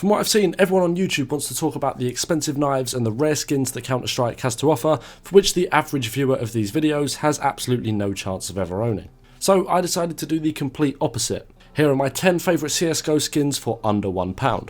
From what I've seen, everyone on YouTube wants to talk about the expensive knives and the rare skins that Counter-Strike has to offer, for which the average viewer of these videos has absolutely no chance of ever owning. So I decided to do the complete opposite. Here are my 10 favourite CSGO skins for under £1.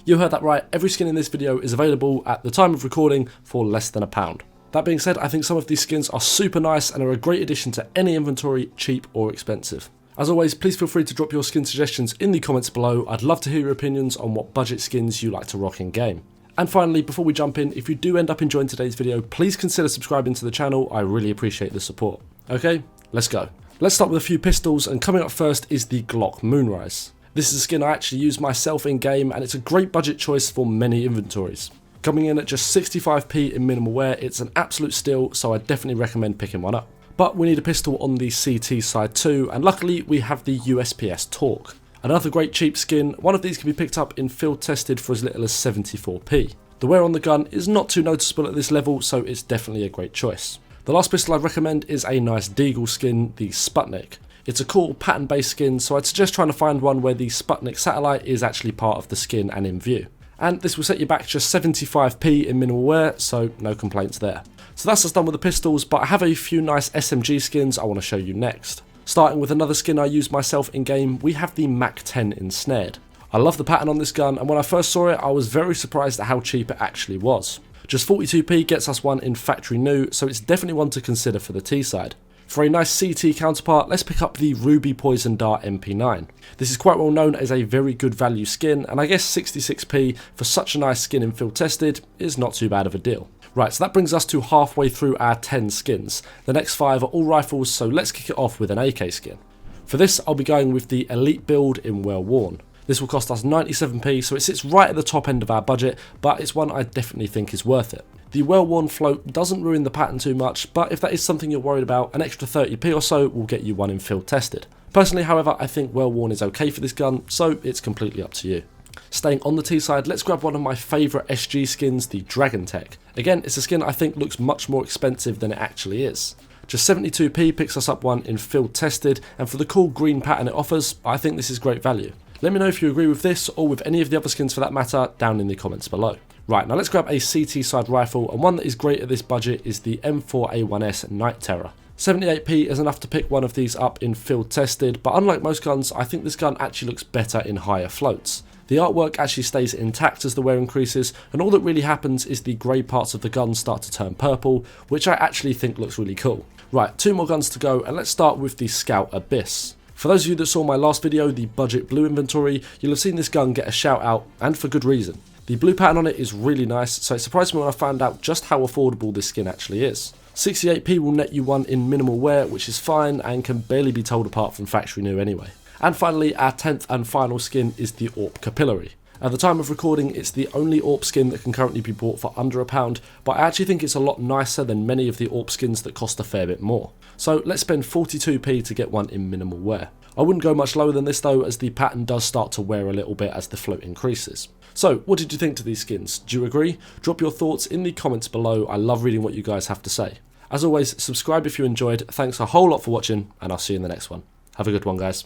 You heard that right, every skin in this video is available at the time of recording for less than £1. That being said, I think some of these skins are super nice and are a great addition to any inventory, cheap or expensive. As always, please feel free to drop your skin suggestions in the comments below. I'd love to hear your opinions on what budget skins you like to rock in game. And finally, before we jump in, if you do end up enjoying today's video, please consider subscribing to the channel. I really appreciate the support. Okay, let's go. Let's start with a few pistols, and coming up first is the Glock Moonrise. This is a skin I actually use myself in game, and it's a great budget choice for many inventories. Coming in at just 65p in minimal wear, it's an absolute steal, so I definitely recommend picking one up. But we need a pistol on the CT side too, and luckily we have the USPS Torque. Another great cheap skin. One of these can be picked up in field tested for as little as 74p. The wear on the gun is not too noticeable at this level, so it's definitely a great choice. The last pistol I'd recommend is a nice Deagle skin, the Sputnik. It's a cool pattern based skin, so I'd suggest trying to find one where the Sputnik satellite is actually part of the skin and in view. And this will set you back just 75p in minimal wear, so no complaints there. So that's us done with the pistols, but I have a few nice SMG skins I want to show you next. Starting with another skin I use myself in game, we have the Mac 10 Ensnared. I love the pattern on this gun, and when I first saw it I was very surprised at how cheap it actually was. Just 42p gets us one in factory new, so it's definitely one to consider for the T side. For a nice CT counterpart, let's pick up the Ruby Poison Dart MP9. This is quite well known as a very good value skin, and I guess 66p for such a nice skin in field tested is not too bad of a deal. Right, so that brings us to halfway through our 10 skins. The next 5 are all rifles, so let's kick it off with an AK skin. For this, I'll be going with the Elite build in Well Worn. This will cost us 97p, so it sits right at the top end of our budget, but it's one I definitely think is worth it. The Well Worn float doesn't ruin the pattern too much, but if that is something you're worried about, an extra 30p or so will get you one in field tested. Personally, however, I think Well Worn is okay for this gun, so it's completely up to you. Staying on the T side, let's grab one of my favourite SG skins, the Dragon Tech. Again, it's a skin I think looks much more expensive than it actually is. Just 72p picks us up one in field tested, and for the cool green pattern it offers, I think this is great value. Let me know if you agree with this, or with any of the other skins for that matter, down in the comments below. Right, now let's grab a CT side rifle, and one that is great at this budget is the M4A1S Night Terror. 78p is enough to pick one of these up in field tested, but unlike most guns, I think this gun actually looks better in higher floats. The artwork actually stays intact as the wear increases, and all that really happens is the grey parts of the gun start to turn purple, which I actually think looks really cool. Right, 2 more guns to go, and let's start with the Scout Abyss. For those of you that saw my last video, the budget blue inventory, you'll have seen this gun get a shout out, and for good reason. The blue pattern on it is really nice, so it surprised me when I found out just how affordable this skin actually is. 68p will net you one in minimal wear, which is fine and can barely be told apart from factory new anyway. And finally, our 10th and final skin is the AWP Capillary. At the time of recording, it's the only AWP skin that can currently be bought for under £1, but I actually think it's a lot nicer than many of the AWP skins that cost a fair bit more. So let's spend 42p to get one in minimal wear. I wouldn't go much lower than this though, as the pattern does start to wear a little bit as the float increases. So what did you think to these skins? Do you agree? Drop your thoughts in the comments below. I love reading what you guys have to say. As always, subscribe if you enjoyed. Thanks a whole lot for watching, and I'll see you in the next one. Have a good one, guys.